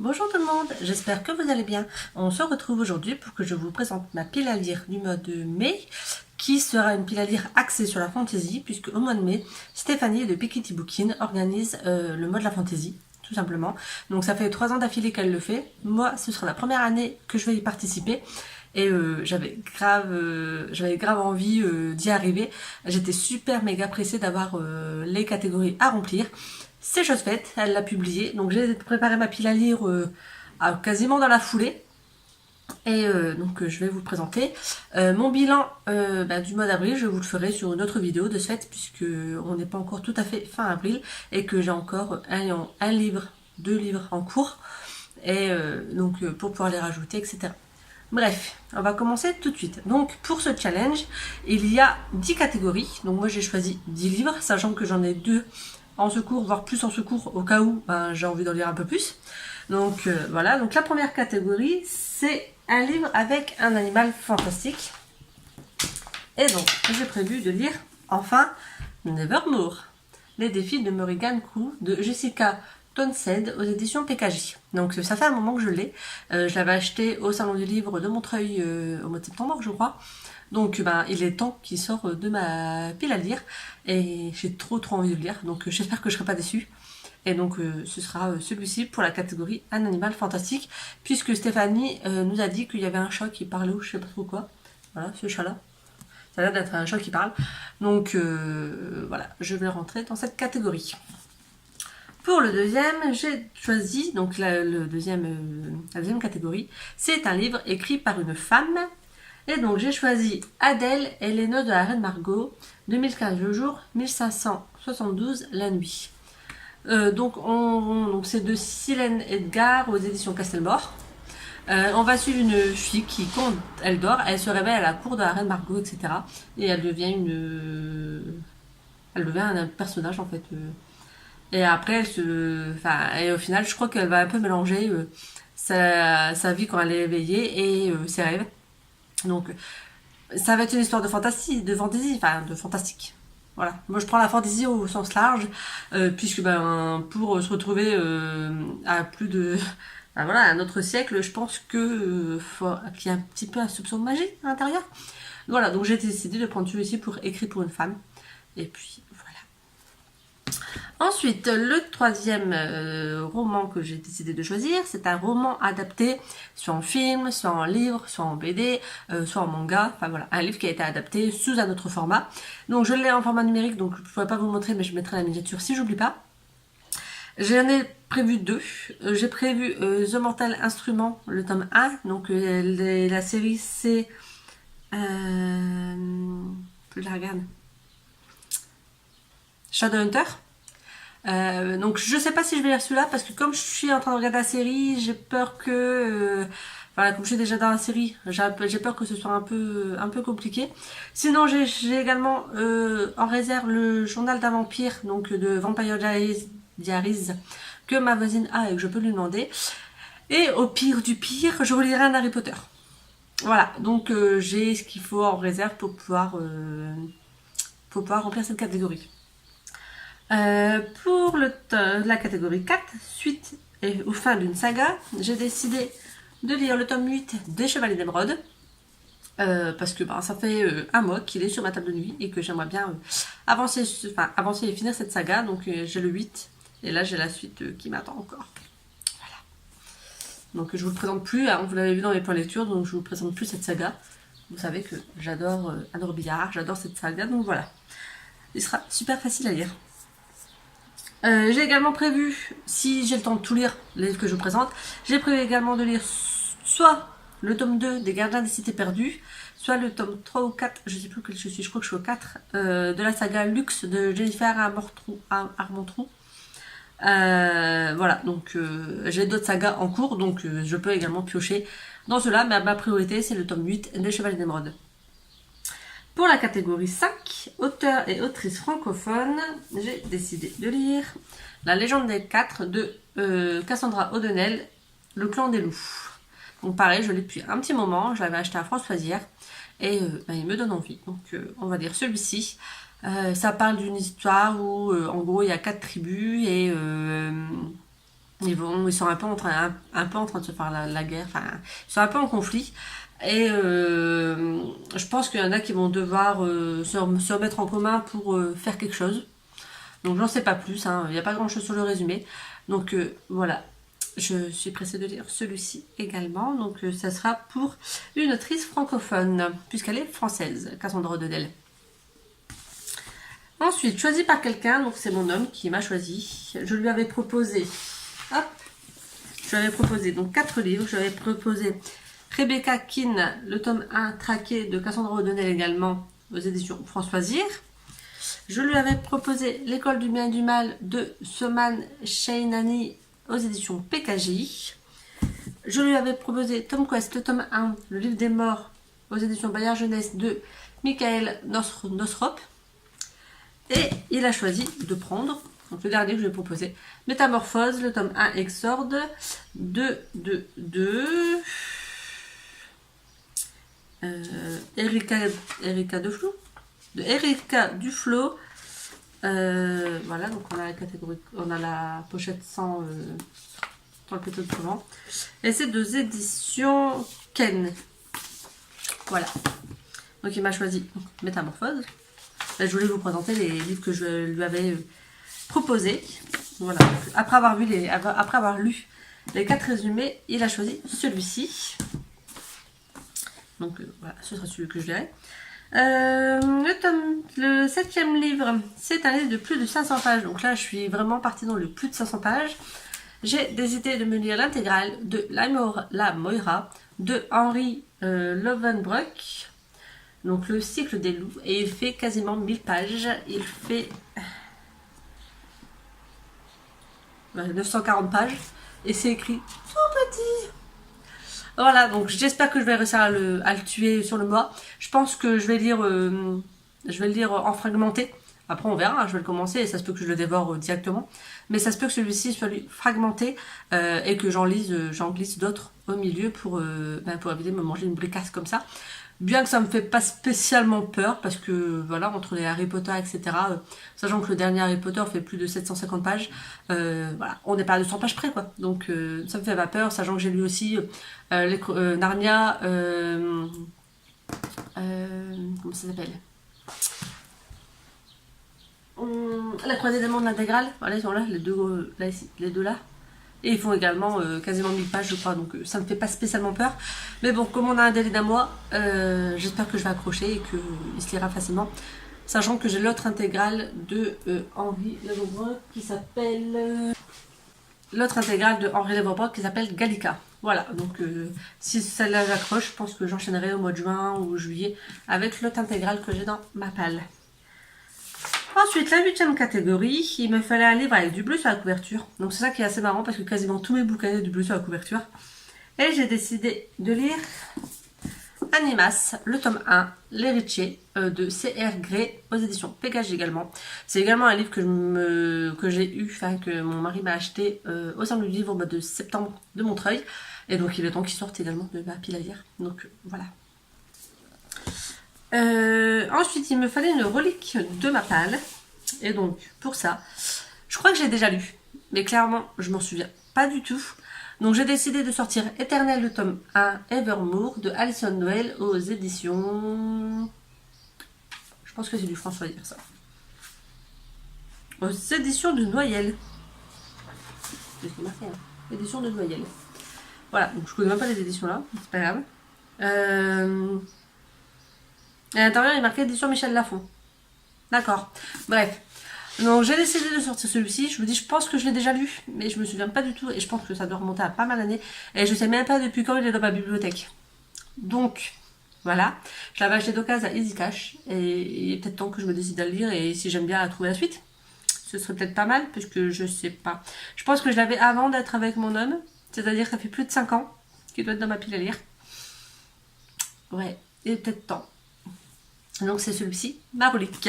Bonjour tout le monde, j'espère que vous allez bien. On se retrouve aujourd'hui pour que je vous présente ma pile à lire du mois de mai, qui sera une pile à lire axée sur la fantasy, puisque au mois de mai, Stéphanie de Piketty Bookin organise le mois de la fantasy, tout simplement. Donc ça fait 3 ans d'affilée qu'elle le fait. Moi, ce sera la première année que je vais y participer. Et j'avais grave envie d'y arriver. J'étais super méga pressée d'avoir les catégories à remplir. C'est chose faite, elle l'a publié. Donc j'ai préparé ma pile à lire quasiment dans la foulée. Et donc je vais vous présenter mon bilan du mois d'avril. Je vous le ferai sur une autre vidéo de ce fait, puisque on n'est pas encore tout à fait fin avril et que j'ai encore un livre, 2 livres en cours. Et donc pour pouvoir les rajouter, etc. Bref, on va commencer tout de suite. Donc pour ce challenge, il y a 10 catégories. Donc moi j'ai choisi 10 livres, sachant que j'en ai 2 en secours, voire plus en secours, au cas où j'ai envie d'en lire un peu plus. Donc voilà, donc la première catégorie, c'est un livre avec un animal fantastique. Et donc j'ai prévu de lire enfin Nevermore, les défis de Morrigan Crew de Jessica Townsend aux éditions PKJ. Donc ça fait un moment que je l'ai. Je l'avais acheté au salon du livre de Montreuil au mois de septembre, je crois. Donc il est temps qu'il sort de ma pile à lire. Et j'ai trop envie de le lire. Donc j'espère que je ne serai pas déçue. Et donc ce sera celui-ci pour la catégorie Un animal fantastique. Puisque Stéphanie nous a dit qu'il y avait un chat qui parlait ou je sais pas trop quoi. Voilà, ce chat-là. Ça a l'air d'être un chat qui parle. Donc voilà, je vais rentrer dans cette catégorie. Pour le deuxième, j'ai choisi, donc la deuxième catégorie, c'est un livre écrit par une femme. Et donc j'ai choisi Adèle et les noces de la reine Margot, 2015 le jour, 1572 la nuit. Donc c'est de Silène Edgar aux éditions Castelmore. On va suivre une fille qui, quand elle dort, elle se réveille à la cour de la reine Margot, etc. Et elle devient un personnage en fait. Et après, et au final, je crois qu'elle va un peu mélanger sa vie quand elle est éveillée et ses rêves. Donc, ça va être une histoire de fantasy, de fantastique. Voilà. Moi, je prends la fantasy au sens large, puisque pour se retrouver à plus de, un autre siècle, je pense que qu'il y a un petit peu un soupçon de magie à l'intérieur. Voilà. Donc, j'ai décidé de prendre celui-ci pour écrit pour une femme. Et puis, ensuite, le troisième roman que j'ai décidé de choisir, c'est un roman adapté soit en film, soit en livre, soit en BD, soit en manga. Enfin voilà, un livre qui a été adapté sous un autre format. Donc je l'ai en format numérique, donc je ne pourrais pas vous montrer, mais je mettrai la miniature si j'oublie pas. J'en ai prévu 2. J'ai prévu The Mortal Instrument, le tome 1. Donc la série c'est... je la regarde. Shadowhunter. Donc je sais pas si je vais lire celui-là parce que comme je suis en train de regarder la série, j'ai peur que comme je suis déjà dans la série, j'ai peur que ce soit un peu compliqué. Sinon j'ai également en réserve le journal d'un vampire, donc de Vampire Diaries, que ma voisine a et que je peux lui demander. Et au pire du pire, je relirai un Harry Potter. Voilà, donc j'ai ce qu'il faut en réserve pour pouvoir remplir cette catégorie. Pour la catégorie 4, suite et ou fin d'une saga, j'ai décidé de lire le tome 8 des Chevaliers d'Émeraude. Parce que ça fait un mois qu'il est sur ma table de nuit et que j'aimerais bien avancer et finir cette saga. Donc j'ai le 8 et là j'ai la suite qui m'attend encore. Voilà. Donc je vous le présente plus, vous l'avez vu dans mes points lecture, donc je vous présente plus cette saga. Vous savez que j'adore Anne Robillard, j'adore cette saga, donc voilà. Il sera super facile à lire. J'ai également prévu, si j'ai le temps de tout lire, les livres que je vous présente, j'ai prévu également de lire soit le tome 2 des Gardiens des Cités Perdues, soit le tome 3 ou 4, je sais plus quel je suis, je crois que je suis au 4, de la saga Luxe de Jennifer Armentrout. Voilà, donc j'ai d'autres sagas en cours, donc je peux également piocher dans cela, mais ma priorité c'est le tome 8 des Chevaliers d'Émeraude. Pour la catégorie 5, auteurs et autrices francophones, j'ai décidé de lire La Légende des 4 de Cassandra O'Donnell, Le Clan des Loups. Donc pareil, je l'ai depuis un petit moment, je l'avais acheté à Françoisière et il me donne envie. Donc on va lire celui-ci. Ça parle d'une histoire où en gros il y a 4 tribus et Ils sont un peu un peu en train de se faire la guerre, enfin, ils sont un peu en conflit. Et je pense qu'il y en a qui vont devoir se remettre en commun pour faire quelque chose. Donc j'en sais pas plus, hein. Il n'y a pas grand chose sur le résumé. Donc voilà, je suis pressée de lire celui-ci également. Donc ça sera pour une autrice francophone, puisqu'elle est française, Cassandra Dedel. Ensuite, choisi par quelqu'un, donc c'est mon homme qui m'a choisi. Je lui avais proposé, hop, je lui avais proposé donc 4 livres. Je lui avais proposé Rebecca Keane, le tome 1 traqué de Cassandra O'Donnell également aux éditions Françoisir. Je lui avais proposé L'école du bien et du mal de Soman Shainani aux éditions PKJ. Je lui avais proposé Tom Quest, le tome 1, le livre des morts aux éditions Bayard Jeunesse de Michael Nosrop. Et il a choisi de prendre, donc le dernier que je lui ai proposé, Métamorphose, le tome 1 Exorde de Erika Duflo. Voilà, donc on a la catégorie, on a la pochette sans le plateau de commande. Et c'est deux éditions Ken. Voilà. Donc il m'a choisi Métamorphose. Là, je voulais vous présenter les livres que je lui avais proposés. Voilà. Après avoir lu les 4 résumés, il a choisi celui-ci. Donc voilà, ce sera celui que je lirai. Le 7e livre, c'est un livre de plus de 500 pages. Donc là, je suis vraiment partie dans le plus de 500 pages. J'ai décidé de me lire l'intégrale de La Moira de Henri Lovenbroek. Donc le cycle des loups. Et il fait quasiment 1000 pages. Il fait 940 pages. Et c'est écrit tout petit. Voilà, donc j'espère que je vais réussir à le tuer sur le mois. Je pense que je vais le lire en fragmenté. Après on verra, hein, je vais le commencer et ça se peut que je le dévore directement. Mais ça se peut que celui-ci soit fragmenté et que j'en glisse d'autres au milieu pour éviter de me manger une bricasse comme ça. Bien que ça me fait pas spécialement peur parce que voilà, entre les Harry Potter etc, sachant que le dernier Harry Potter fait plus de 750 pages, voilà, on n'est pas à 200 pages près quoi, donc ça me fait pas peur, sachant que j'ai lu aussi Narnia, comment ça s'appelle, La Croisée des mondes, l'intégrale, voilà, ils sont là, les deux là. Et ils font également quasiment 1000 pages, je crois. Donc ça me fait pas spécialement peur. Mais bon, comme on a un délai d'un mois, j'espère que je vais accrocher et qu'il se lira facilement. Sachant que j'ai l'autre intégrale de Henri Lovenbroek qui s'appelle... L'autre intégrale de Henri Lovenbroek qui s'appelle Gallica. Voilà, donc si celle-là j'accroche, je pense que j'enchaînerai au mois de juin ou juillet avec l'autre intégrale que j'ai dans ma palle. Ensuite, la 8e catégorie, il me fallait un livre avec du bleu sur la couverture. Donc c'est ça qui est assez marrant parce que quasiment tous mes bouquins ont du bleu sur la couverture. Et j'ai décidé de lire Animas, le tome 1, L'héritier de C.R. Gray aux éditions Pégase également. C'est également un livre que j'ai eu, enfin que mon mari m'a acheté au salon du livre au mois de septembre de Montreuil. Et donc il est temps qu'il sorte également de ma pile à lire. Donc voilà. Ensuite, il me fallait une relique de ma palle. Et donc, pour ça, je crois que j'ai déjà lu. Mais clairement, je m'en souviens pas du tout. Donc, j'ai décidé de sortir Éternel, le tome 1, Evermore, de Alison Noël aux éditions... Je pense que c'est du Françoisir, ça. Aux éditions de Noyel. C'est ce qui m'a fait, hein. Éditions de Noyel. Voilà, donc je connais même pas les éditions là, c'est pas grave. Et à l'intérieur, il est marqué édition Michel Lafon. D'accord. Bref. Donc, j'ai décidé de sortir celui-ci. Je me dis, je pense que je l'ai déjà lu, mais je me souviens pas du tout. Et je pense que ça doit remonter à pas mal d'années. Et je sais même pas depuis quand il est dans ma bibliothèque. Donc, voilà. Je l'avais acheté d'occasion à Easy Cash. Et il est peut-être temps que je me décide à le lire. Et si j'aime bien à trouver la suite, ce serait peut-être pas mal, puisque je sais pas. Je pense que je l'avais avant d'être avec mon homme. C'est-à-dire que ça fait plus de 5 ans qu'il doit être dans ma pile à lire. Ouais. Il est peut-être temps. Donc c'est celui-ci, ma relique.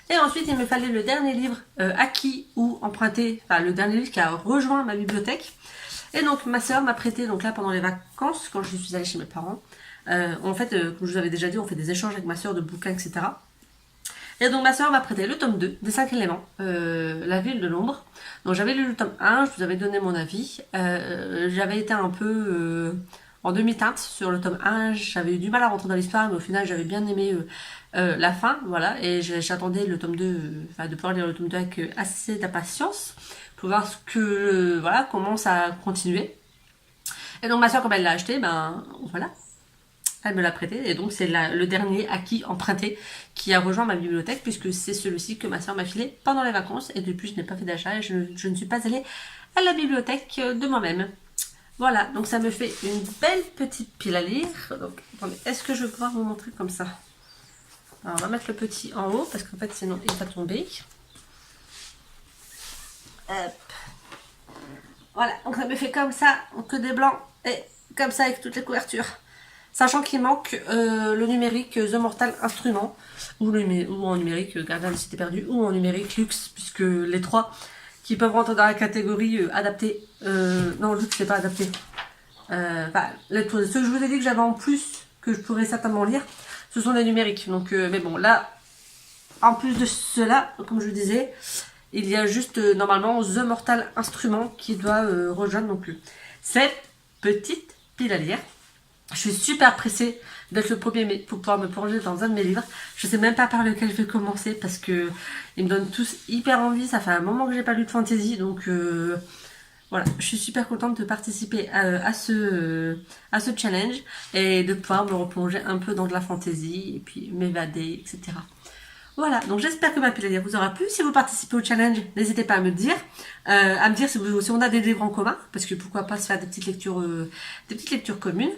Et ensuite il me fallait le dernier livre acquis ou emprunté, enfin le dernier livre qui a rejoint ma bibliothèque. Et donc ma soeur m'a prêté, donc là pendant les vacances, quand je suis allée chez mes parents, en fait, comme je vous avais déjà dit, on fait des échanges avec ma soeur de bouquins, etc. Et donc ma soeur m'a prêté le tome 2 des 5 éléments, La ville de l'ombre. Donc j'avais lu le tome 1, je vous avais donné mon avis. J'avais été un peu en demi-teinte sur le tome 1, j'avais eu du mal à rentrer dans l'histoire, mais au final j'avais bien aimé la fin, voilà. Et j'attendais le tome 2, de pouvoir lire le tome 2 avec assez d'impatience, pour voir ce que, voilà, comment ça continuait. Et donc ma soeur, comme elle l'a acheté, ben voilà, elle me l'a prêté, et donc c'est le dernier acquis emprunté qui a rejoint ma bibliothèque, puisque c'est celui-ci que ma soeur m'a filé pendant les vacances, et depuis je n'ai pas fait d'achat, et je ne suis pas allée à la bibliothèque de moi-même. Voilà, donc ça me fait une belle petite pile à lire. Donc attendez, est-ce que je vais pouvoir vous montrer comme ça? Alors on va mettre le petit en haut, parce qu'en fait sinon il va tomber. Hop. Voilà, donc ça me fait comme ça, que des blancs, et comme ça avec toutes les couvertures. Sachant qu'il manque le numérique The Mortal Instrument, ou en numérique Gardien de Cité Perdue, ou en numérique Luxe, puisque les trois qui peuvent rentrer dans la catégorie adaptée. Non, Luxe c'est pas adapté. Ceux que je vous ai dit que j'avais en plus, que je pourrais certainement lire, ce sont des numériques. Donc, mais bon, là, en plus de cela, comme je vous disais, il y a juste normalement The Mortal Instrument qui doit rejoindre donc cette petite pile à lire. Je suis super pressée d'être le 1er mai pour pouvoir me plonger dans un de mes livres. Je sais même pas par lequel je vais commencer, parce que ils me donnent tous hyper envie. Ça fait un moment que j'ai pas lu de fantasy, donc voilà, je suis super contente de participer à ce challenge et de pouvoir me replonger un peu dans de la fantasy et puis m'évader, etc. Voilà, donc j'espère que ma pile à lire vous aura plu. Si vous participez au challenge, n'hésitez pas à me le dire. Si on a des livres en commun, parce que pourquoi pas se faire des petites lectures communes.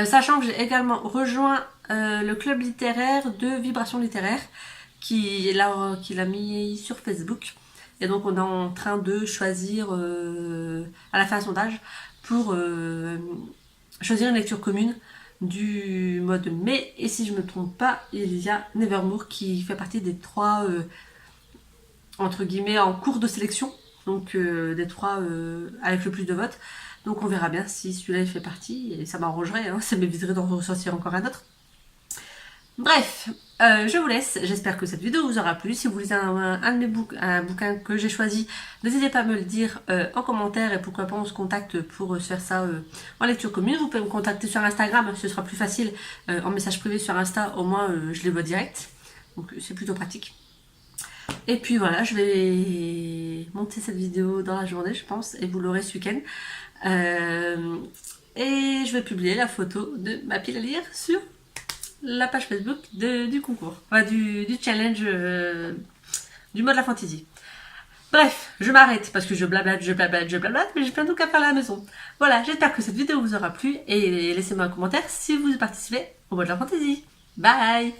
Sachant que j'ai également rejoint le club littéraire de Vibration littéraire qu'il a mis sur Facebook. Et donc on est en train de choisir, à la fin un sondage, pour choisir une lecture commune du mois de mai. Et si je me trompe pas, il y a Nevermore qui fait partie des 3 entre guillemets en cours de sélection, donc des 3 avec le plus de votes. Donc on verra bien si celui-là il fait partie, et ça m'arrangerait, hein, ça m'éviterait d'en ressortir encore un autre. Bref, je vous laisse, j'espère que cette vidéo vous aura plu. Si vous lisez un bouquin que j'ai choisi, n'hésitez pas à me le dire en commentaire, et pourquoi pas on se contacte pour se faire ça en lecture commune. Vous pouvez me contacter sur Instagram, ce sera plus facile, en message privé sur Insta, au moins je les vois direct, donc c'est plutôt pratique. Et puis voilà, je vais monter cette vidéo dans la journée, je pense, et vous l'aurez ce week-end. Et je vais publier la photo de ma pile à lire sur la page Facebook du concours, du challenge du mode de la fantasy. Bref, je m'arrête parce que je blablate, mais j'ai plein de trucs à faire à la maison. Voilà, j'espère que cette vidéo vous aura plu, et laissez-moi un commentaire si vous participez au mode de la fantasy. Bye!